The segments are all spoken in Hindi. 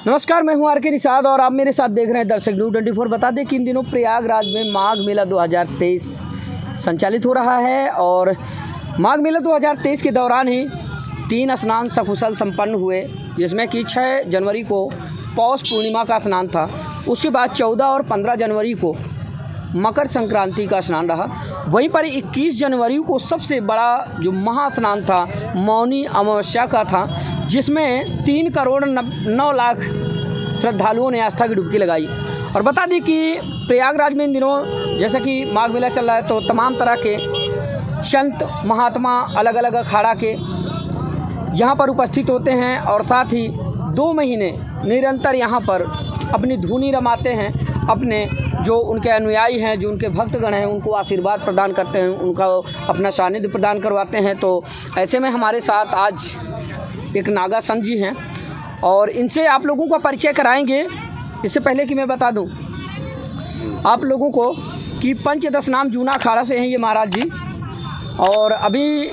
नमस्कार, मैं हूं आर.के. निषाद और आप मेरे साथ देख रहे हैं दर्शक न्यूज़ 24। बता दें कि इन दिनों प्रयागराज में माघ मेला 2023 संचालित हो रहा है और माघ मेला 2023 के दौरान ही 3 स्नान सकुशल संपन्न हुए, जिसमें कि 6 जनवरी को पौष पूर्णिमा का स्नान था। उसके बाद 14 और 15 जनवरी को मकर संक्रांति का स्नान रहा। वहीं पर 21 जनवरी को सबसे बड़ा जो महास्नान था मौनी अमावस्या का था, जिसमें 3 करोड़ 9 लाख श्रद्धालुओं ने आस्था की डुबकी लगाई। और बता दें कि प्रयागराज में इन दिनों जैसा कि माघ मेला चल रहा है तो तमाम तरह के संत महात्मा अलग अलग अखाड़ा के यहाँ पर उपस्थित होते हैं और साथ ही 2 महीने निरंतर यहाँ पर अपनी धुनी रमाते हैं। अपने जो उनके अनुयायी हैं, जो उनके भक्तगण हैं, उनको आशीर्वाद प्रदान करते हैं, उनका अपना सानिध्य प्रदान करवाते हैं। तो ऐसे में हमारे साथ आज एक नागा संत जी हैं और इनसे आप लोगों का परिचय कराएंगे। इससे पहले कि मैं बता दूं आप लोगों को कि पंचदश नाम जूना अखाड़ा से हैं ये महाराज जी, और अभी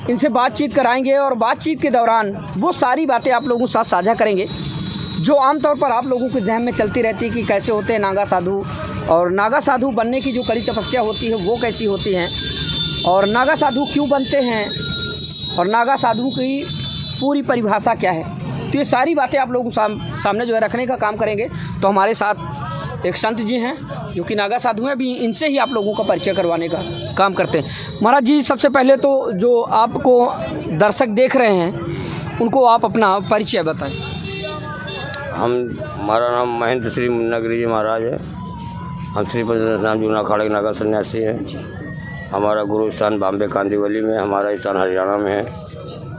इनसे बातचीत कराएंगे और बातचीत के दौरान वो सारी बातें आप लोगों के साथ साझा करेंगे जो आमतौर पर आप लोगों के जहन में चलती रहती है कि कैसे होते हैं नागा साधु, और नागा साधु बनने की जो कड़ी तपस्या होती है वो कैसी होती हैं, और नागा साधु क्यों बनते हैं, और नागा साधु की पूरी परिभाषा क्या है। तो ये सारी बातें आप लोगों को सामने जो है रखने का काम करेंगे। तो हमारे साथ एक संत जी हैं जो कि नागा साधु हैं, भी इनसे ही आप लोगों का परिचय करवाने का काम करते हैं। महाराज जी, सबसे पहले तो जो आपको दर्शक देख रहे हैं उनको आप अपना परिचय बताएं। हमारा नाम महेंद्र श्री मुन्नागिरी जी महाराज है। हम श्री पंचदश नाम जूना अखाड़ा के नागा सन्यासी हैं। हमारा गुरु स्थान बॉम्बे कांदीवली में, हमारा स्थान हरियाणा में है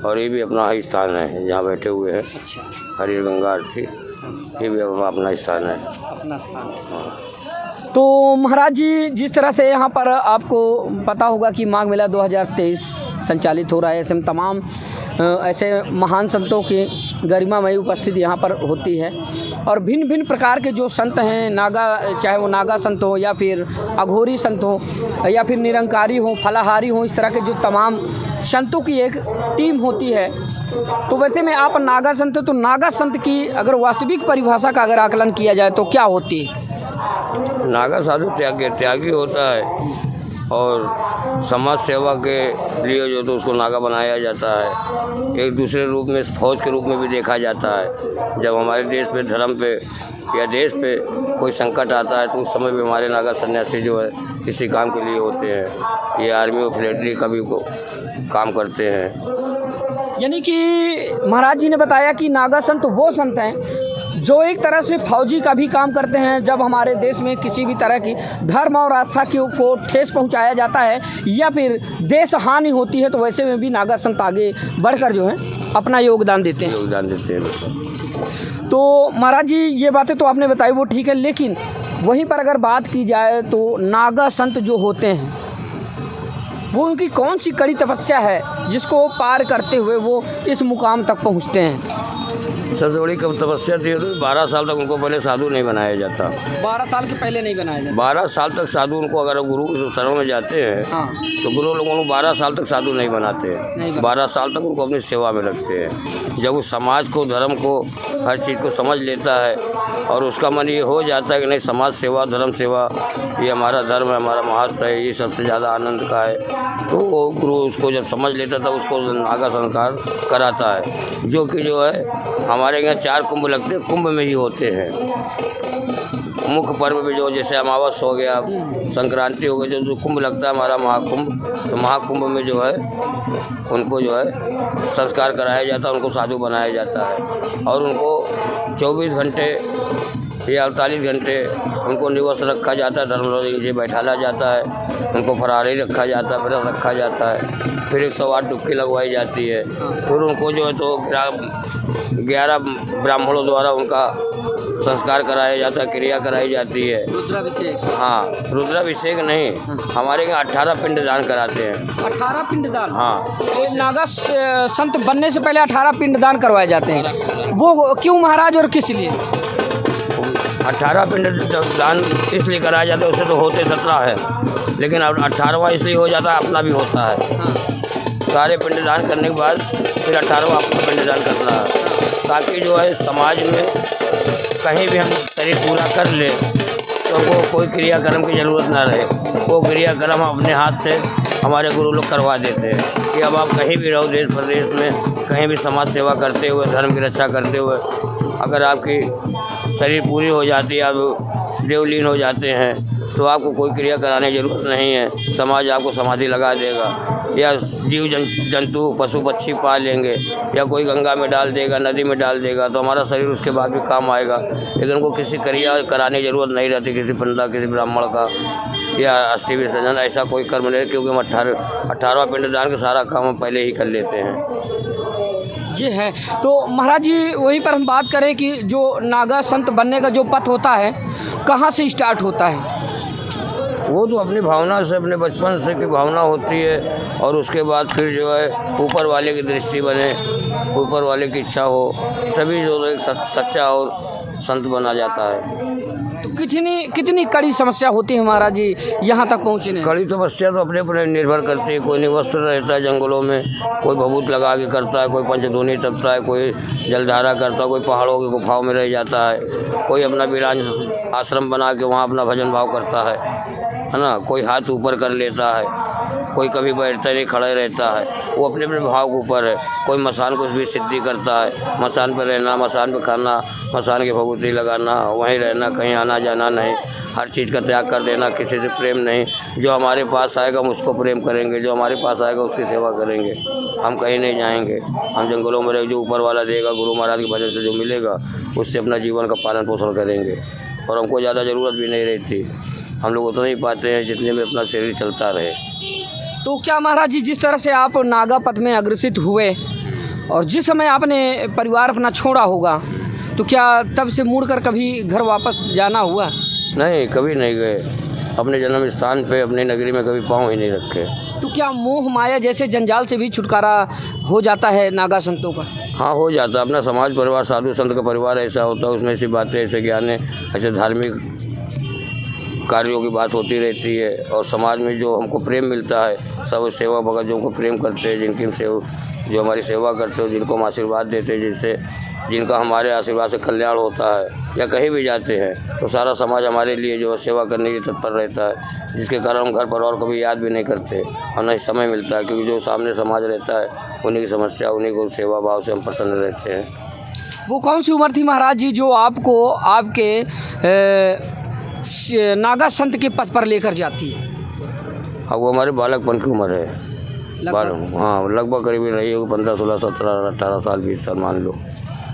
और ये भी अपना ही स्थान है जहाँ बैठे हुए हैं। हरि गंगा आरती, ये भी अपना स्थान है, अपना स्थान है। तो महाराज जी, जिस तरह से यहाँ पर आपको पता होगा कि माघ मेला 2023 संचालित हो रहा है, ऐसे में तमाम ऐसे महान संतों की गरिमामयी उपस्थिति यहाँ पर होती है और भिन्न भिन्न प्रकार के जो संत हैं नागा, चाहे वो नागा संत हो या फिर अघोरी संत हो या फिर निरंकारी हो, फलाहारी हो, इस तरह के जो तमाम संतों की एक टीम होती है। तो वैसे में आप नागा संत, तो नागा संत की अगर वास्तविक परिभाषा का अगर आकलन किया जाए तो क्या होती है? नागा साधु त्यागी होता है और समाज सेवा के लिए जो तो उसको नागा बनाया जाता है। एक दूसरे रूप में फौज के रूप में भी देखा जाता है। जब हमारे देश पे, धर्म पे या देश पे कोई संकट आता है तो उस समय भी हमारे नागा सन्यासी जो है इसी काम के लिए होते हैं। ये आर्मी और मिलिट्री का भी काम करते हैं। यानी कि महाराज जी ने बताया कि नागा संत वो संत हैं जो एक तरह से फौजी का भी काम करते हैं। जब हमारे देश में किसी भी तरह की धर्म और आस्था को ठेस पहुंचाया जाता है या फिर देश हानि होती है तो वैसे में भी नागा संत आगे बढ़कर जो है अपना योगदान देते हैं। तो महाराज जी, ये बातें तो आपने बताई वो ठीक है, लेकिन वहीं पर अगर बात की जाए तो नागा संत जो होते हैं वो उनकी कौन सी कड़ी तपस्या है जिसको पार करते हुए वो इस मुकाम तक पहुँचते हैं? सबसे बड़ी तपस्या थी तो 12 साल तक उनको पहले साधु नहीं बनाया जाता। 12 साल के पहले नहीं बनाया जाता? 12 साल तक साधु उनको, अगर गुरु के शरण में जाते हैं हाँ, तो गुरु लोगों को 12 साल तक साधु नहीं बनाते हैं। 12 साल तक उनको अपनी सेवा में रखते हैं। जब वो समाज को, धर्म को, हर चीज़ को समझ लेता है और उसका मन ये हो जाता है कि नहीं, समाज सेवा, धर्म सेवा, ये हमारा धर्म है, हमारा महत्व है, ये सबसे ज़्यादा आनंद का है, तो वो गुरु उसको जब समझ लेता था उसको नागा संस्कार कराता है। जो कि जो है हमारे यहाँ 4 कुंभ लगते हैं, कुंभ में ही होते हैं। मुख्य पर्व भी जो जैसे अमावस हो गया, संक्रांति हो गया, जो कुंभ लगता है हमारा महाकुंभ, तो महाकुंभ में जो है उनको जो है संस्कार कराया जाता है, उनको साधु बनाया जाता है और उनको 24 घंटे या 48 घंटे उनको निवस रखा जाता है, धर्म नीचे बैठाला जाता है, उनको फरारी रखा जाता है, व्रत रखा जाता है, फिर 108 डुबकी लगवाई जाती है, फिर उनको जो है तो 11 ब्राह्मणों द्वारा उनका संस्कार कराया जाता है, क्रिया कराई जाती है। रुद्राभिषेक? हाँ, रुद्राभिषेक नहीं, हमारे यहाँ 18 पिंडदान कराते हैं। 18 पिंडदान? हाँ। तो नागा संत बनने से पहले 18 पिंडदान करवाए जाते हैं, वो क्यों महाराज और किस लिए? 18 पिंडदान इसलिए कराया जाता है, उससे तो होते 17 है, लेकिन अब 18वां इसलिए हो जाता है, अपना भी होता है। हाँ। सारे पिंडदान करने के बाद फिर 18वां अपना पिंडदान करना है। ताकि जो है समाज में कहीं भी हम शरीर पूरा कर ले तो हमको कोई क्रियाक्रम की ज़रूरत ना रहे। वो क्रियाक्रम हम अपने हाथ से हमारे गुरु लोग करवा देते हैं कि अब आप कहीं भी रहो, देश प्रदेश में कहीं भी समाज सेवा करते हुए, धर्म की रक्षा करते हुए अगर आपकी शरीर पूरी हो जाती है, आप देवलीन हो जाते हैं, तो आपको कोई क्रिया कराने की ज़रूरत नहीं है। समाज आपको समाधि लगा देगा, या जीव जंतु पशु पक्षी पाल लेंगे, या कोई गंगा में डाल देगा, नदी में डाल देगा, तो हमारा शरीर उसके बाद भी काम आएगा। लेकिन उनको किसी क्रिया कराने की ज़रूरत नहीं रहती, किसी पंडा, किसी ब्राह्मण का या अस्थि विसर्जन ऐसा कोई कर्म नहीं, क्योंकि हम 18वां पिंडदान का सारा काम हम पहले ही कर लेते हैं। ये है। तो महाराज जी वहीं पर हम बात करें कि जो नागा संत बनने का जो पथ होता है कहाँ से स्टार्ट होता है? वो तो अपनी भावना से, अपने बचपन से की भावना होती है, और उसके बाद फिर जो है ऊपर वाले की दृष्टि बने, ऊपर वाले की इच्छा हो, तभी जो एक सच्चा और संत बना जाता है। तो कितनी कड़ी समस्या होती है महाराज जी यहाँ तक पहुँचने? कड़ी समस्या तो अपने अपने निर्भर करती है। कोई निवस्त्र रहता है जंगलों में, कोई भभूत लगा के करता है, कोई पंचधूनी तपता है, कोई जलधारा करता है, कोई पहाड़ों की गुफाओं में रह जाता है, कोई अपना विरान आश्रम बना के वहाँ अपना भजन भाव करता है ना, कोई हाथ ऊपर कर लेता है, कोई कभी बैठता नहीं, खड़ा रहता है। वो अपने अपने भाव के ऊपर है। कोई मसान कुछ भी सिद्धि करता है, मसान पर रहना, मसान पर खाना, मसान की भभूति लगाना, वहीं रहना, कहीं आना जाना नहीं, हर चीज़ का त्याग कर देना, किसी से प्रेम नहीं। जो हमारे पास आएगा हम उसको प्रेम करेंगे, जो हमारे पास आएगा उसकी सेवा करेंगे। हम कहीं नहीं जाएंगे, हम जंगलों में रहे, जो ऊपर वाला देगा, गुरु महाराज के भजन से जो मिलेगा उससे अपना जीवन का पालन पोषण करेंगे। और हमको ज़्यादा ज़रूरत भी नहीं रहती, हम लोग उतना ही पाते हैं जितने में अपना शरीर चलता रहे। तो क्या महाराज जी जिस तरह से आप नागा पथ में अग्रसित हुए और जिस समय आपने परिवार अपना छोड़ा होगा, तो क्या तब से मुड़कर कभी घर वापस जाना हुआ? नहीं, कभी नहीं गए। अपने जन्म स्थान पे, अपनी नगरी में कभी पाँव ही नहीं रखे। तो क्या मोह माया जैसे जंजाल से भी छुटकारा हो जाता है नागा संतों का? हाँ, हो जाता है। अपना समाज परिवार, साधु संत का परिवार ऐसा होता है, उसमें ऐसी बातें, ऐसे ज्ञान, ऐसे धार्मिक कार्यों की बात होती रहती है। और समाज में जो हमको प्रेम मिलता है, सब सेवा भगत जो हमको प्रेम करते हैं, जिनकी हम जो हमारी सेवा करते हो, जिनको हम आशीर्वाद देते हैं, जिनका हमारे आशीर्वाद से कल्याण होता है, या कहीं भी जाते हैं तो सारा समाज हमारे लिए जो है सेवा करने की तत्पर रहता है, जिसके कारण हम घर परिवार को भी याद भी नहीं करते और नहीं समय मिलता है, क्योंकि जो सामने समाज रहता है उन्हीं की समस्या, उन्हीं को सेवा भाव से हम प्रसन्न रहते हैं। वो कौन सी उम्र थी महाराज जी जो आपको आपके नागा संत के पथ पर लेकर जाती है? अब वो हमारे बालकपन की उम्र है। हाँ, लगभग करीब रही होगी 15, 16, 17, 18 साल, 20 साल मान लो,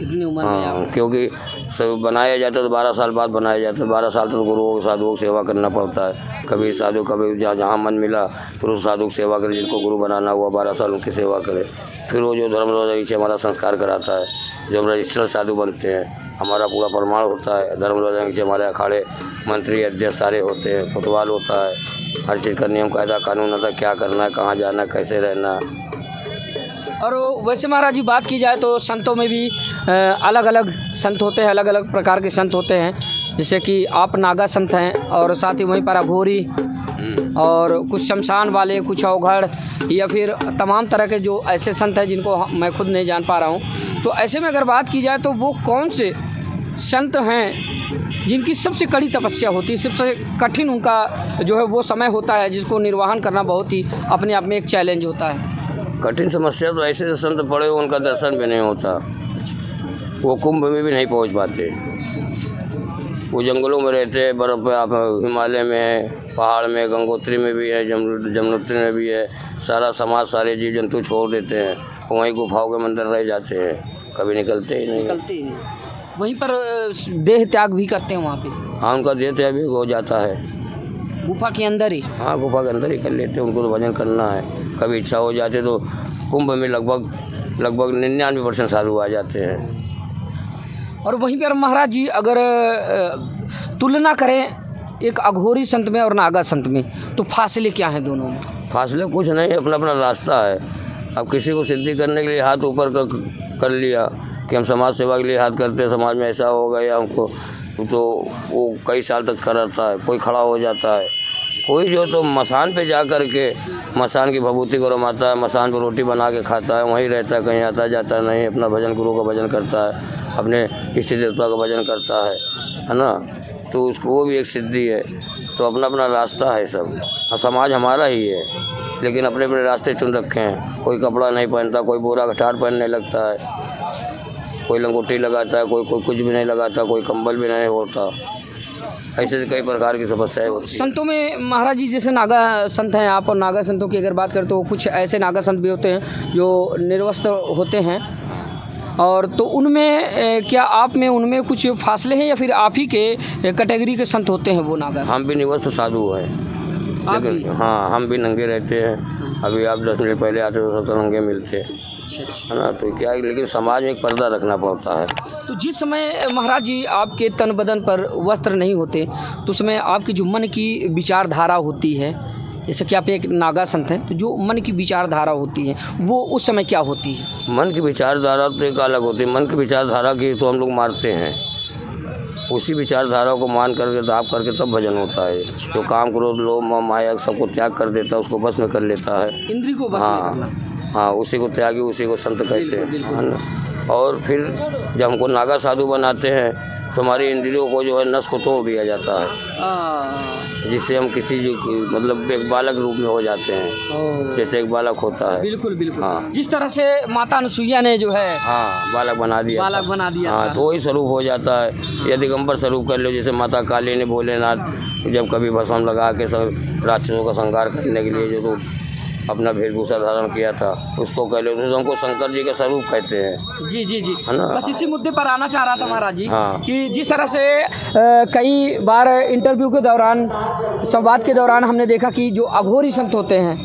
इतनी उम्र में। हाँ, क्योंकि सब बनाया जाता है तो 12 साल बाद बनाया जाता है। 12 साल तक गुरुओं के साधुओं की सेवा करना पड़ता है। कभी साधु, कभी जहाँ मन मिला फिर उस साधु की सेवा करे, जिनको गुरु बनाना हुआ 12 साल उनकी सेवा करे। फिर वो जो धर्मध्वज नीचे हमारा संस्कार कराता है, जो हम रजिस्टर्ड साधु बनते हैं, हमारा पूरा प्रमाण होता है। धर्मध्वज नीचे हमारे अखाड़े मंत्री अध्यक्ष सारे होते हैं, कोतवाल होता है, हर चीज़ का नियम कायदा कानून होता है, क्या करना है, कहाँ जाना है, कैसे रहना। और वैसे महाराज जी बात की जाए तो संतों में भी अलग अलग संत होते हैं, अलग अलग प्रकार के संत होते हैं। जैसे कि आप नागा संत हैं और साथ ही वहीं पर अघोरी और कुछ शमशान वाले, कुछ अवघड़, या फिर तमाम तरह के जो ऐसे संत हैं जिनको मैं खुद नहीं जान पा रहा हूँ। तो ऐसे में अगर बात की जाए तो वो कौन से संत हैं जिनकी सबसे कड़ी तपस्या होती है, सबसे कठिन उनका जो है वो समय होता है, जिसको निर्वाहन करना बहुत ही अपने आप में एक चैलेंज होता है? कठिन समस्या तो ऐसे संत पड़े हो उनका दर्शन भी नहीं होता, वो कुंभ में भी नहीं पहुंच पाते, वो जंगलों में रहते हैं, बर्फ़ पे, आप हिमालय में है, पहाड़ में, गंगोत्री में भी है, जमुनोत्री में भी है। सारा समाज, सारे जीव जंतु छोड़ देते हैं, वहीं गुफाओं के मंदिर रह जाते हैं, कभी निकलते ही नहीं। वहीं पर देह त्याग भी करते हैं वहाँ पे? हाँ, उनका देह त्याग भी हो जाता है गुफा के अंदर ही। हाँ, गुफा के अंदर ही कर लेते हैं, उनको तो भजन करना है। कभी इच्छा हो जाते तो कुंभ में लगभग 99% साधु आ जाते हैं। और वहीं पर महाराज जी अगर तुलना करें एक अघोरी संत में और नागा संत में, तो फासले क्या हैं दोनों में? फासले कुछ नहीं, अपना अपना रास्ता है। अब किसी को सिद्धि करने के लिए हाथ ऊपर कर लिया कि हम समाज सेवा के लिए हाथ करते हैं, समाज में ऐसा हो गया हमको, तो वो कई साल तक कराता है। कोई खड़ा हो जाता है, कोई जो तो मसान पे जा कर के मसान की भभूति को रमाता है, मसान पर रोटी बना के खाता है, वहीं रहता है, कहीं आता जाता नहीं, अपना भजन गुरु का भजन करता है, अपने इष्ट देवता का भजन करता है ना। तो उसको वो भी एक सिद्धि है। तो अपना अपना रास्ता है सब, समाज हमारा ही है, लेकिन अपने अपने रास्ते चुन रखे हैं। कोई कपड़ा नहीं पहनता, कोई बोरा कटार पहनने लगता है, कोई लंगोटी लगाता है, कोई कुछ भी नहीं लगाता, कोई कंबल भी नहीं ओढ़ता। ऐसे कई प्रकार की समस्याएं होती हैं। संतों में महाराज जी जैसे नागा संत हैं आप, और नागा संतों की अगर बात करें तो कुछ ऐसे नागा संत भी होते हैं जो निर्वस्त्र होते हैं, और तो उनमें क्या आप में उनमें कुछ फासले हैं या फिर आप ही के कैटेगरी के संत होते हैं वो नागा? हम भी निवस्त्र साधु हैं, लेकिन हाँ हम भी नंगे रहते हैं। अभी आप 10 मिनट पहले आते तो सब नंगे मिलते हैं, है ना। तो क्या है, लेकिन समाज में एक पर्दा रखना पड़ता है। तो जिस समय महाराज जी आपके तन बदन पर वस्त्र नहीं होते तो उस समय आपकी जो मन की विचारधारा होती है, जैसे कि आप एक नागा संत हैं, तो जो मन की विचारधारा होती है वो उस समय क्या होती है? मन की विचारधारा तो एक अलग होती है। मन की विचारधारा की तो हम लोग मारते हैं, उसी विचारधारा को मान करके दाब करके तब भजन होता है। जो काम क्रोध लोभ मोह माया सबको त्याग कर देता है, उसको बस में कर लेता है, इंद्री को बस में करना। हाँ, उसी को त्यागी उसी को संत कहते हैं, है ना। और फिर जब हमको नागा साधु बनाते हैं तो हमारी इंद्रियों को जो है नस को तोड़ दिया जाता है, जिससे हम किसी मतलब एक बालक रूप में हो जाते हैं, जैसे एक बालक होता है। बिल्कुल बिल्कुल। हाँ। जिस तरह से माता अनुसुईया ने जो है हाँ बालक बना दिया हाँ, तो वही स्वरूप हो जाता है। या दिगंबर स्वरूप कर लो, जैसे माता काली ने भोलेनाथ जब कभी भस्म लगा के राक्षसों का संहार करने के लिए जो तो अपना वेशभूषा धारण किया था, उसको कह लो, तो हमको शंकर जी का स्वरूप कहते हैं। जी जी जी, है ना। बस इसी मुद्दे पर आना चाह रहा था महाराज जी। हाँ। कि जिस तरह से कई बार इंटरव्यू के दौरान, संवाद के दौरान हमने देखा कि जो अघोरी संत होते हैं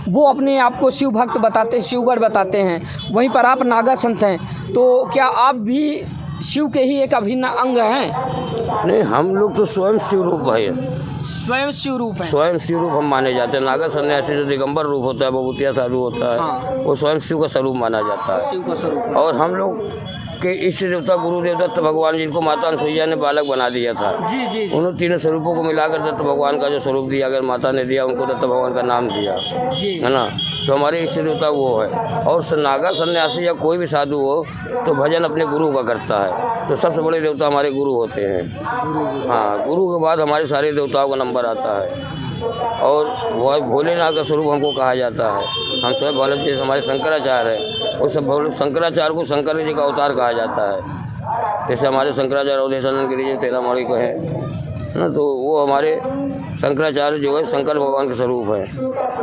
वो अपने आप को शिव भक्त बताते हैं, शिवगढ़ बताते हैं, वहीं पर आप नागा संत हैं, तो क्या आप भी शिव के ही एक अभिन्न अंग हैं? नहीं, हम लोग तो स्वयं शिव रूप है, स्वयं शिव रूप है, स्वयं शिव रूप हम माने जाते हैं। नागा सन्यासी जो दिगंबर रूप होता है, भभूतिया साधु होता है, हाँ। वो स्वयं शिव का स्वरूप माना जाता है। शिव का स्वरूप। और हम लोग के इष्ट देवता गुरुदेव दत्त भगवान, जिनको माता अनुसुईया ने बालक बना दिया था, जी जी जी। उन्होंने तीनों स्वरूपों को मिलाकर दत्त भगवान का जो स्वरूप दिया, अगर माता ने दिया उनको दत्त भगवान का नाम दिया, है ना। तो हमारे इष्ट देवता वो है। और नागा सन्यासी या कोई भी साधु हो तो भजन अपने गुरु का करता है, तो सबसे बड़े देवता हमारे गुरु होते हैं। हाँ, गुरु के बाद हमारे सारे देवताओं का नंबर आता है। और वह भोलेनाथ का स्वरूप हमको कहा जाता है। हम सब भोले, जैसे हमारे शंकराचार्य है, उस शंकराचार्य को शंकर जी का अवतार कहा जाता है। जैसे हमारे शंकराचार्य अवधेशानंद गिरी जी तेरा मौड़ी को है ना, तो वो हमारे शंकराचार्य जो है शंकर भगवान के स्वरूप है,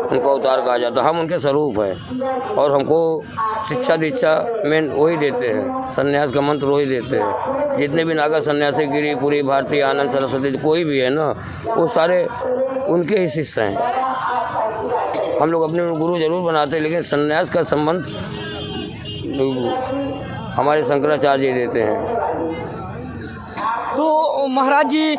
उनको अवतार कहा जाता है। हम उनके स्वरूप हैं और हमको शिक्षा दीक्षा में वही देते हैं, संन्यास का मंत्र वही देते हैं। जितने भी नागा सन्यासी, गिरी, पुरी, भारती, आनंद, सरस्वती, कोई भी है ना, वो सारे उनके ही शिष्य हैं। हम लोग अपने गुरु जरूर बनाते हैं, लेकिन संन्यास का संबंध हमारे शंकराचार्य जी देते हैं। तो महाराज जी,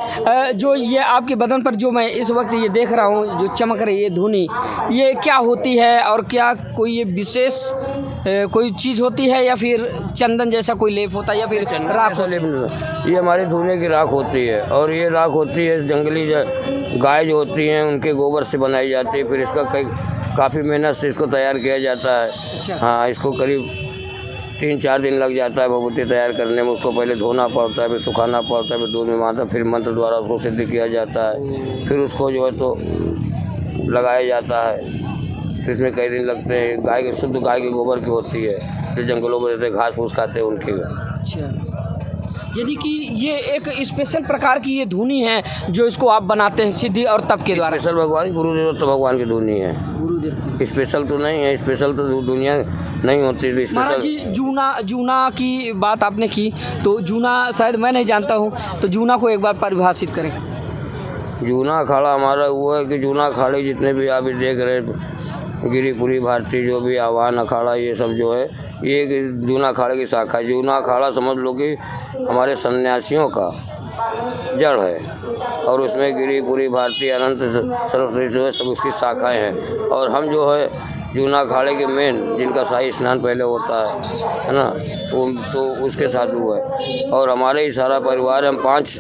जो ये आपके बदन पर जो मैं इस वक्त ये देख रहा हूँ जो चमक रही है धुनी, ये क्या होती है? और क्या कोई ये विशेष कोई चीज़ होती है या फिर चंदन जैसा कोई लेप होता है या फिर राख? ये हमारे धुने की राख होती है, और ये राख होती है जंगली गाय जो होती हैं उनके गोबर से बनाई जाती है। फिर इसका काफ़ी मेहनत से इसको तैयार किया जाता है। अच्छा। हाँ, इसको करीब 3-4 दिन लग जाता है भभूति तैयार करने में। उसको पहले धोना पड़ता है, फिर सुखाना पड़ता है, फिर दूध में माता, फिर मंत्र द्वारा उसको सिद्ध किया जाता है। फिर उसको जो है तो लगाया जाता है, तो इसमें कई दिन लगते हैं। गाय के शुद्ध गाय के गोबर की होती है, जो जंगलों में रहते घास फूस खाते हैं उनके। अच्छा, यानी कि ये एक स्पेशल प्रकार की ये धुनी है जो इसको आप बनाते हैं सिद्धि और तप के द्वारा? स्पेशल भगवान गुरुदेव दत्त भगवान की धुनी है, गुरुदेव। स्पेशल तो नहीं है, स्पेशल तो दुनिया नहीं होती। तो महाराज जी, जूना की बात आपने की, तो जूना शायद मैं नहीं जानता हूँ, तो जूना को एक बार परिभाषित करें। जूना अखाड़ा हमारा वो है कि जूना अखाड़े जितने भी आप देख रहे हैं, गिरीपुरी, भारती, जो भी आह्वान अखाड़ा, ये सब जो है ये जूना अखाड़े की शाखा है। जूना अखाड़ा समझ लो कि हमारे सन्यासियों का जड़ है, और उसमें गिरीपुरी, भारती, अनंत, सरस्वती जो है सब उसकी शाखाएं हैं। और हम जो है जूना अखाड़े के मेन, जिनका शाही स्नान पहले होता है ना, वो तो उसके साधु है। और हमारे ही सारा परिवार, हम 5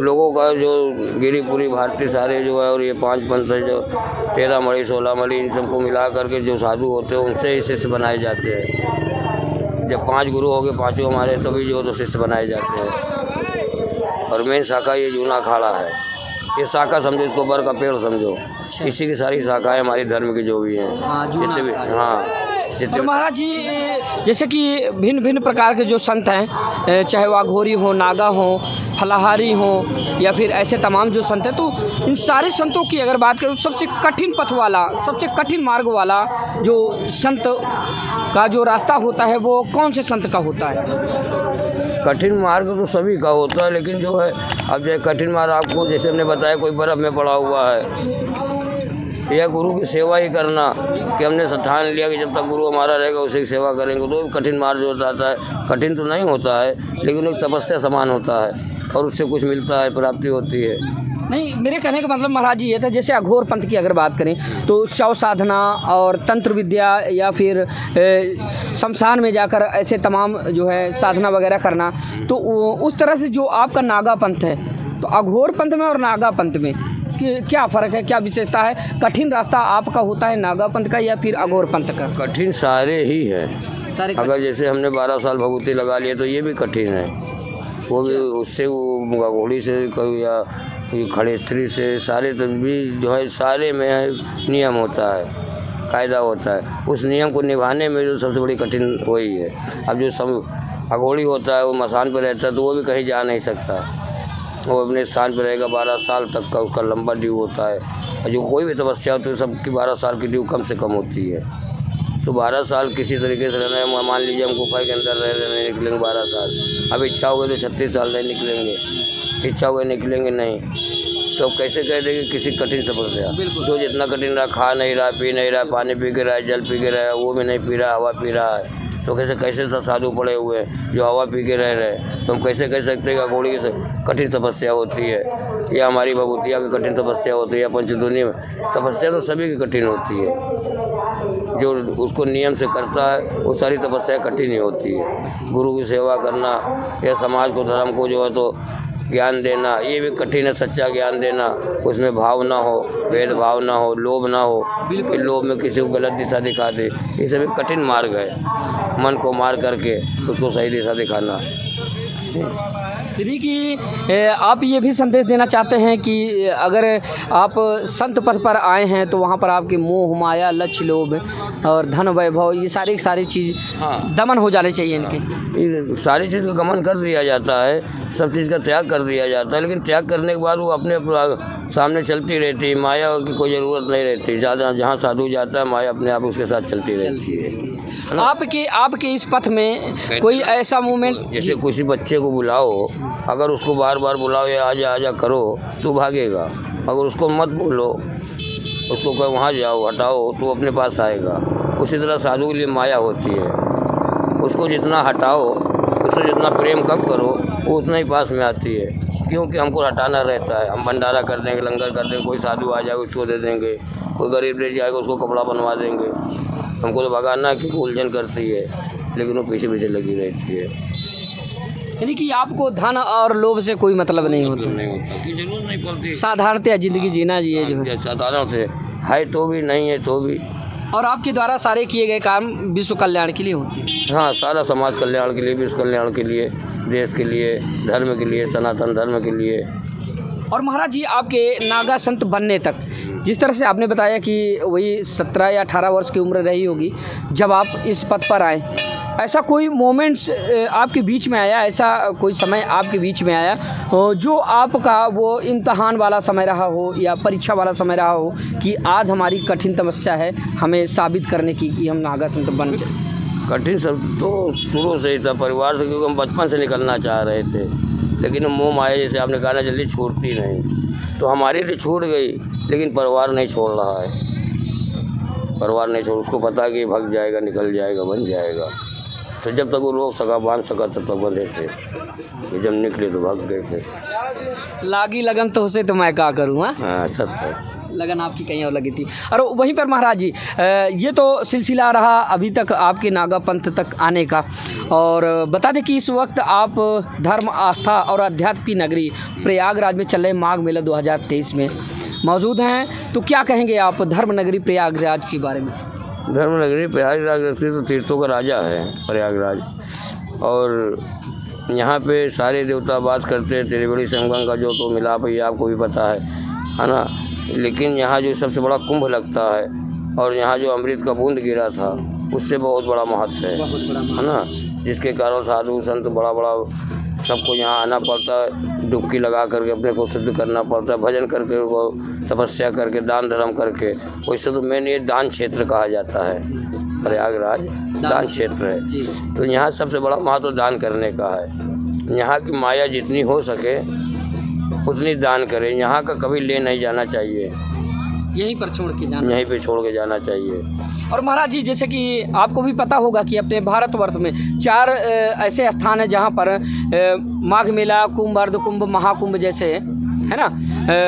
लोगों का जो गिरिपुरी भारती सारे जो है और ये 5 पंथ है जो 13 मणि 16 मणि इन सबको मिला करके जो साधु होते हैं उनसे ही शिष्य बनाए जाते हैं। जब 5 गुरु हो गए, 5 हमारे, तभी जो तो शिष्य बनाए जाते हैं। और मेन शाखा ये जूना अखाड़ा है, ये शाखा समझो, इसको बर का पेड़ समझो। इसी की सारी शाखाएं हमारी धर्म की जो भी हैं, जितने भी, हाँ जितने। और महाराज जी जैसे कि भिन्न भिन्न प्रकार के जो संत हैं, चाहे वो अघोरी हो, नागा हो, फलाहारी हो, या फिर ऐसे तमाम जो संत हैं, तो इन सारे संतों की अगर बात करें तो सबसे कठिन पथ वाला, सबसे कठिन मार्ग वाला जो संत का जो रास्ता होता है वो कौन से संत का होता है? कठिन मार्ग तो सभी का होता है, लेकिन जो है अब जो कठिन मार्ग आपको जैसे हमने बताया, कोई बर्फ़ में पड़ा हुआ है, या गुरु की सेवा ही करना कि हमने ठान लिया कि जब तक गुरु हमारा रहेगा उसे की सेवा करेंगे, तो कठिन मार्ग जो होता है, कठिन तो नहीं होता है लेकिन एक तपस्या समान होता है और उससे कुछ मिलता है, प्राप्ति होती है। नहीं, मेरे कहने का मतलब महाराज जी ये था, जैसे अघोर पंथ की अगर बात करें तो शव साधना और तंत्र विद्या या फिर शमशान में जाकर ऐसे तमाम जो है साधना वगैरह करना, तो उस तरह से जो आपका नागा पंथ है, तो अघोर पंथ में और नागा पंथ में क्या फ़र्क है, क्या विशेषता है? कठिन रास्ता आपका होता है नागा पंथ का या फिर अघोर पंथ का? कठिन सारे ही है सारे। अगर जैसे हमने 12 साल भभूति लगा लिए तो ये भी कठिन है, वो भी उससे वो घोड़ी से या खड़े स्त्री से सारे, तो भी जो है सारे में नियम होता है, कायदा होता है, उस नियम को निभाने में जो सबसे बड़ी कठिन वही है। अब जो सब अघोड़ी होता है वो मसान पर रहता है तो वो भी कहीं जा नहीं सकता, वो अपने स्थान पर रहेगा। 12 साल तक का उसका लंबा ड्यू होता है, और जो कोई भी तपस्या होती है सबकी 12 साल की ड्यू कम से कम होती है। तो 12 साल किसी तरीके से रहना है, मान लीजिए हम गुफा के अंदर रहने निकलेंगे 12 साल, अब इच्छा हो गई तो 36 साल नहीं निकलेंगे, इच्छा हो गई निकलेंगे नहीं, तो कैसे कह देंगे किसी कठिन तपस्या? जो जितना कठिन रहा, खा नहीं रहा, पी नहीं रहा, पानी पी के रहा है, जल पी के रहा है, वो भी नहीं पी रहा, हवा पी रहा है, तो कैसे साधु पड़े हुए हैं जो हवा पी के रह रहे हैं, तो हम कैसे कह सकते हैं कि घोड़ी की कठिन तपस्या होती है या हमारी भभूतिया की कठिन तपस्या होती है या पंचदुनी में तपस्या? तो सभी की कठिन होती है, जो उसको नियम से करता है वो सारी तपस्या कठिन ही होती है। गुरु की सेवा करना या समाज को, धर्म को जो है तो ज्ञान देना, ये भी कठिन है। सच्चा ज्ञान देना, उसमें भाव ना हो, भेदभाव ना हो, लोभ ना हो कि लोभ में किसी को गलत दिशा दिखा दे, ये सभी कठिन मार्ग है। मन को मार करके उसको सही दिशा दिखाना। यानी कि आप ये भी संदेश देना चाहते हैं कि अगर आप संत पथ पर आए हैं तो वहाँ पर आपके मोह माया लक्ष्य लोभ और धन वैभव ये सारी चीज़ दमन हो जाने चाहिए इनके। ये सारी चीज़ का गमन कर दिया जाता है, सब चीज़ का त्याग कर दिया जाता है, लेकिन त्याग करने के बाद वो अपने सामने चलती रहती है, माया की कोई ज़रूरत नहीं रहती। ज़्यादा जहाँ साधु जाता है माया अपने आप उसके साथ चलती रहती है। आपके इस पथ में कोई ऐसा मोमेंट, जैसे किसी बच्चे को बुलाओ, अगर उसको बार बार बुलाओ या आजा आजा करो तो भागेगा, अगर उसको मत बोलो, उसको कहो वहाँ जाओ हटाओ तो अपने पास आएगा। उसी तरह साधु के लिए माया होती है, उसको जितना हटाओ, उससे जितना प्रेम कम करो वो उतना ही पास में आती है, क्योंकि हमको हटाना रहता है। हम भंडारा कर देंगे, लंगर कर देंगे, कोई साधु आ जाएगा उसको दे देंगे, कोई गरीब ले जाएगा उसको कपड़ा बनवा देंगे। हमको तो भगाना की उलझन करती है, लेकिन वो पीछे पीछे लगी रहती है। यानी कि आपको धन और लोभ से कोई मतलब नहीं होता, जरूरत नहीं पड़ती। साधारणतः ज़िंदगी जीना ये जो है साधारण से है तो भी, नहीं है तो भी। और आपके द्वारा सारे किए गए काम विश्व कल्याण के लिए होते हैं। हाँ, सारा समाज कल्याण के लिए, विश्व कल्याण के लिए, देश के लिए, धर्म के लिए, सनातन धर्म के लिए। और महाराज जी आपके नागा संत बनने तक जिस तरह से आपने बताया कि वही 17 या 18 वर्ष की उम्र रही होगी जब आप इस पद पर आए, ऐसा कोई मोमेंट्स आपके बीच में आया, ऐसा कोई समय आपके बीच में आया जो आपका वो इम्तहान वाला समय रहा हो या परीक्षा वाला समय रहा हो कि आज हमारी कठिन तपस्या है हमें साबित करने की कि हम नागा संत बन जाए? कठिन सब तो शुरू से ही था, परिवार से, क्योंकि हम बचपन से निकलना चाह रहे थे, लेकिन मोह माया जैसे आपने कहा ना जल्दी छूटती नहीं, तो हमारी तो छूट गई, लेकिन परिवार नहीं छोड़ रहा है। परिवार नहीं छोड़, उसको पता कि भाग जाएगा, निकल जाएगा, बन जाएगा, तो जब तक वो रोक सका, बांध सका तब तक बंधे थे। जब निकले तो भाग गए थे। लागी लगन तो उसे तो मैं क्या करूँ। हाँ, सत्य है। लगन आपकी कहीं और लगी थी। और वहीं पर महाराज जी ये तो सिलसिला रहा अभी तक आपके नागा पंथ तक आने का, और बता दें कि इस वक्त आप धर्म, आस्था और अध्यात्म की नगरी प्रयागराज में चल रहे माघ मेला 2023 में मौजूद हैं। तो क्या कहेंगे आप धर्म नगरी प्रयागराज के बारे में? धर्म नगरी प्रयागराज तो तीर्थों का राजा है प्रयागराज, और यहाँ पे सारे देवता वास करते हैं। त्रिवेणी संगम का जो तो मिलाप है आपको भी पता है ना। लेकिन यहाँ जो सबसे बड़ा कुंभ लगता है, और यहाँ जो अमृत का बूंद गिरा था उससे बहुत बड़ा महत्व है ना, जिसके कारण साधु संत बड़ा सबको यहाँ आना पड़ता है, डुबकी लगा करके अपने को शुद्ध करना पड़ता है, भजन करके, वो तपस्या करके, दान धर्म करके। वैसे तो मेन ये दान क्षेत्र कहा जाता है, प्रयागराज दान क्षेत्र है। तो यहाँ सबसे बड़ा महत्व दान करने का है। यहाँ की माया जितनी हो सके उतनी दान करें। यहाँ का कभी ले नहीं जाना चाहिए, यहीं पर छोड़ के जाना चाहिए। और महाराज जी जैसे कि आपको भी पता होगा कि अपने भारतवर्ष में 4 ऐसे स्थान हैं जहाँ पर माघ मेला, कुंभ, अर्ध कुंभ, महाकुंभ जैसे है ना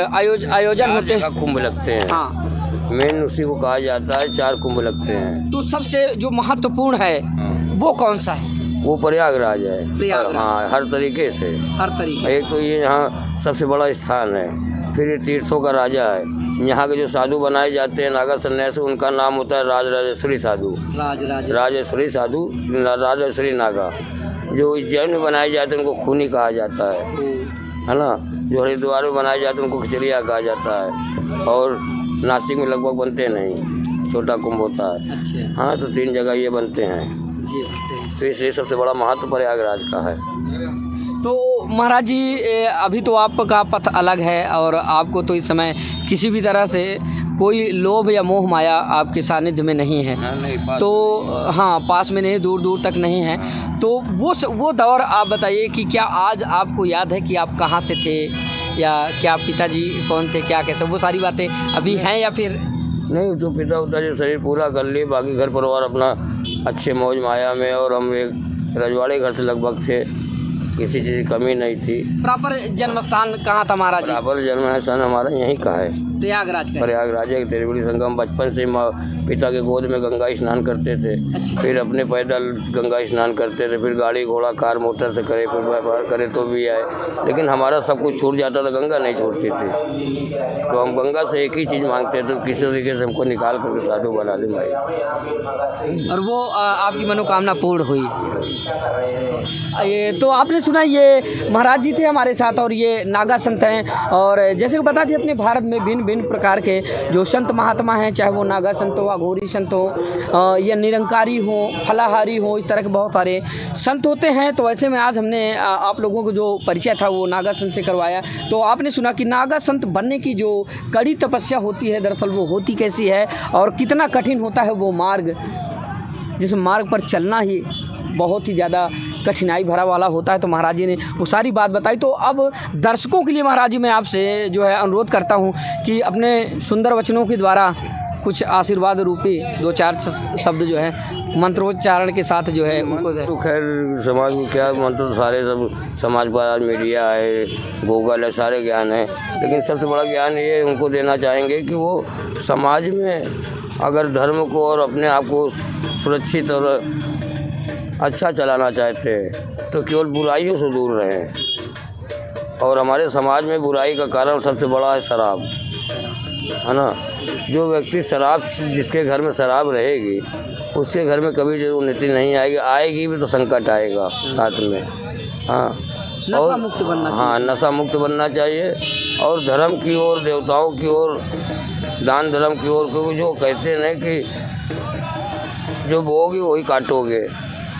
आयोजन होते हैं, कुंभ लगते हैं। हाँ, मेन उसी को कहा जाता है, 4 कुंभ लगते हैं। तो सबसे जो महत्वपूर्ण है वो कौन सा है? वो प्रयागराज है। हाँ, हर तरीके से। एक तो ये यहाँ सबसे बड़ा स्थान है, फिर ये तीर्थों का राजा है। यहाँ के जो साधु बनाए जाते हैं नागा सन्यासी, उनका नाम होता है राजराजेश्वरी साधु, राजेश्वरी साधु, राजेश्वरी नागा। जो उज्जैन में बनाए जाते हैं उनको खूनी कहा जाता है ना। जो हरिद्वार में बनाए जाते हैं उनको खिचड़िया कहा जाता है, और नासिक में लगभग बनते नहीं, छोटा कुंभ होता है। अच्छा। हाँ, तो 3 जगह ये बनते हैं। तो इसलिए सबसे बड़ा महत्व प्रयागराज का है। तो महाराज जी अभी तो आपका पथ अलग है, और आपको तो इस समय किसी भी तरह से कोई लोभ या मोह माया आपके सानिध्य में नहीं है। तो हाँ, पास में नहीं, दूर दूर तक नहीं है। तो वो दौर आप बताइए कि क्या आज आपको याद है कि आप कहाँ से थे, या क्या पिताजी कौन थे, क्या कैसे, वो सारी बातें अभी हैं या फिर नहीं? तो पिता उता जो शरीर पूरा कर लिए, बाकी घर परिवार अपना अच्छे मौज माया में, और हम एक रजवाड़े घर से लगभग थे, किसी चीज़ की कमी नहीं थी। प्रॉपर जन्म स्थान कहाँ था महाराज? प्रॉपर जन्म स्थान हमारा यहीं का है, प्रयागराज है। त्रिवेणी संगम। बचपन से पिता के गोद में गंगा स्नान करते थे। अच्छा। फिर अपने पैदल गंगा स्नान करते थे, फिर गाड़ी घोड़ा कार मोटर से करे, फिर व्यापार करे तो भी आए। लेकिन हमारा सब कुछ छूट जाता था, गंगा नहीं छोड़ती थी। तो हम गंगा से एक ही चीज़ मांगते थे, किसी तरीके से हमको निकाल करके साधु बना दे भाई। और वो आपकी मनोकामना पूर्ण हुई। ये तो आपने सुना, ये महाराज जी थे हमारे साथ, और ये नागा संत हैं। और जैसे कि बता दिए, अपने भारत में भिन्न प्रकार के जो संत महात्मा हैं, चाहे वो नागा संत हो, अघोरी संत हो, या निरंकारी हो, फलाहारी हो, इस तरह के बहुत सारे संत होते हैं। तो ऐसे में आज हमने आप लोगों को जो परिचय था वो नागा संत से करवाया। तो आपने सुना कि नागा संत बनने की जो कड़ी तपस्या होती है, दरअसल वो होती कैसी है, और कितना कठिन होता है वो मार्ग, जिस मार्ग पर चलना ही बहुत ही ज़्यादा कठिनाई भरा वाला होता है। तो महाराज जी ने वो सारी बात बताई। तो अब दर्शकों के लिए महाराज जी मैं आपसे जो है अनुरोध करता हूँ कि अपने सुंदर वचनों के द्वारा कुछ आशीर्वाद रूपी 2-4 शब्द जो है मंत्रोच्चारण के साथ जो है उनको। तो खैर समाज को क्या मंत्र, सारे सब समाज पर आज मीडिया है, गूगल है, सारे ज्ञान है। लेकिन सबसे बड़ा ज्ञान ये उनको देना चाहेंगे कि वो समाज में अगर धर्म को और अपने आप को सुरक्षित और अच्छा चलाना चाहते हैं तो केवल बुराइयों से दूर रहें। और हमारे समाज में बुराई का कारण सबसे बड़ा है शराब, है ना। जो व्यक्ति शराब, जिसके घर में शराब रहेगी उसके घर में कभी जो उन्नति नहीं आएगी, आएगी भी तो संकट आएगा साथ में। हाँ, नशा मुक्त बनना चाहिए। हाँ, नशा मुक्त बनना चाहिए, और धर्म की ओर, देवताओं की ओर, दान धर्म की ओर। क्योंकि जो कहते हैं कि जो बोओगे वही काटोगे।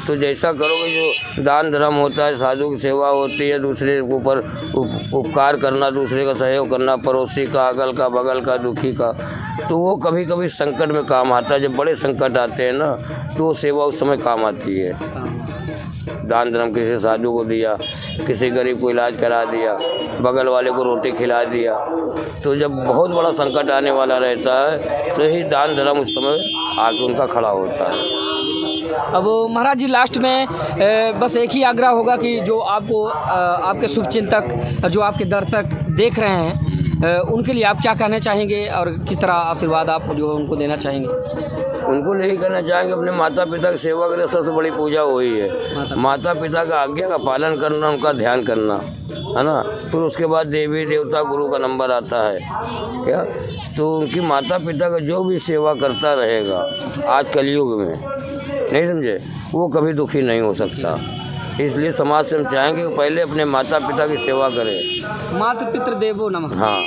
तो जैसा करोगे, जो दान धर्म होता है, साधु की सेवा होती है, दूसरे के ऊपर उपकार करना, दूसरे का सहयोग करना, पड़ोसी का, अगल का, बगल का, दुखी का, तो वो कभी कभी संकट में काम आता है। जब बड़े संकट आते हैं ना, तो वो सेवा उस समय काम आती है। दान धर्म किसी साधु को दिया, किसी गरीब को इलाज करा दिया, बगल वाले को रोटी खिला दिया। तो जब बहुत बड़ा संकट आने वाला रहता है तो यही दान धर्म उस समय आके उनका खड़ा होता है। अब महाराज जी लास्ट में बस एक ही आग्रह होगा कि जो आपको आपके शुभचिंतक, जो आपके दर्शक देख रहे हैं, उनके लिए आप क्या कहना चाहेंगे और किस तरह आशीर्वाद आप जो है उनको देना चाहेंगे? उनको यही कहना चाहेंगे अपने माता पिता की सेवा करें, सबसे बड़ी पूजा वही है। माता पिता का आज्ञा का पालन करना, उनका ध्यान करना, है ना। फिर उसके बाद देवी देवता गुरु का नंबर आता है क्या। तो उनकी माता पिता का जो भी सेवा करता रहेगा आज कलयुग में, नहीं समझे, वो कभी दुखी नहीं हो सकता। इसलिए समाज से हम चाहेंगे कि पहले अपने माता पिता की सेवा करें। माता पितृ देवो नमः। हाँ,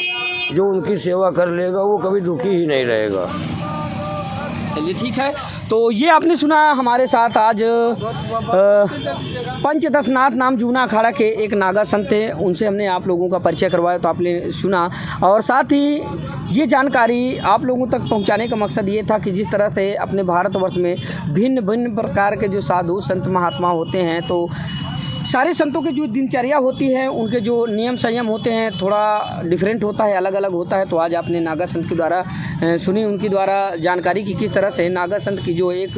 जो उनकी सेवा कर लेगा वो कभी दुखी ही नहीं रहेगा। चलिए ठीक है, तो ये आपने सुना हमारे साथ आज पंचदशनाथ नाम जूना अखाड़ा के एक नागा संत थे, उनसे हमने आप लोगों का परिचय करवाया, तो आपने सुना। और साथ ही ये जानकारी आप लोगों तक पहुंचाने का मकसद ये था कि जिस तरह से अपने भारतवर्ष में भिन्न भिन्न प्रकार के जो साधु संत महात्मा होते हैं, तो सारे संतों की जो दिनचर्या होती है, उनके जो नियम संयम होते हैं, थोड़ा डिफरेंट होता है, अलग अलग होता है। तो आज आपने नागा संत के द्वारा सुनी, उनकी द्वारा जानकारी की किस तरह से नागा संत की जो एक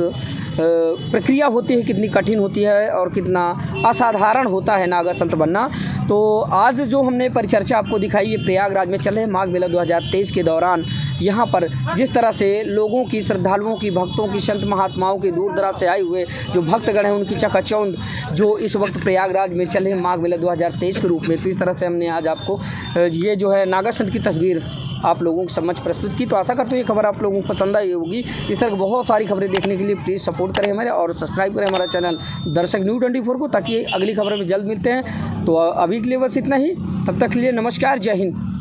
प्रक्रिया होती है कितनी कठिन होती है और कितना असाधारण होता है नागा संत बनना। तो आज जो हमने परिचर्चा आपको दिखाई, ये प्रयागराज में चल रहे माघ मेला 2023 के दौरान यहाँ पर जिस तरह से लोगों की, श्रद्धालुओं की, भक्तों की, संत महात्माओं के दूर दराज से आए हुए जो भक्तगण हैं, उनकी चकाचौंध जो इस वक्त प्रयागराज में चले माघ मेला 2023 के रूप में। तो इस तरह से हमने आज आपको ये जो है नागा संत की तस्वीर आप लोगों के समक्ष प्रस्तुत की। तो आशा करते हैं ये खबर आप लोगों को पसंद आई होगी। इस तरह की बहुत सारी खबरें देखने के लिए प्लीज़ सपोर्ट करें हमारे, और सब्सक्राइब करें हमारा चैनल दर्शक न्यूज़ 24 को, ताकि अगली खबर में जल्द मिलते हैं। तो अभी के लिए बस इतना ही, तब तक के लिए नमस्कार, जय हिंद।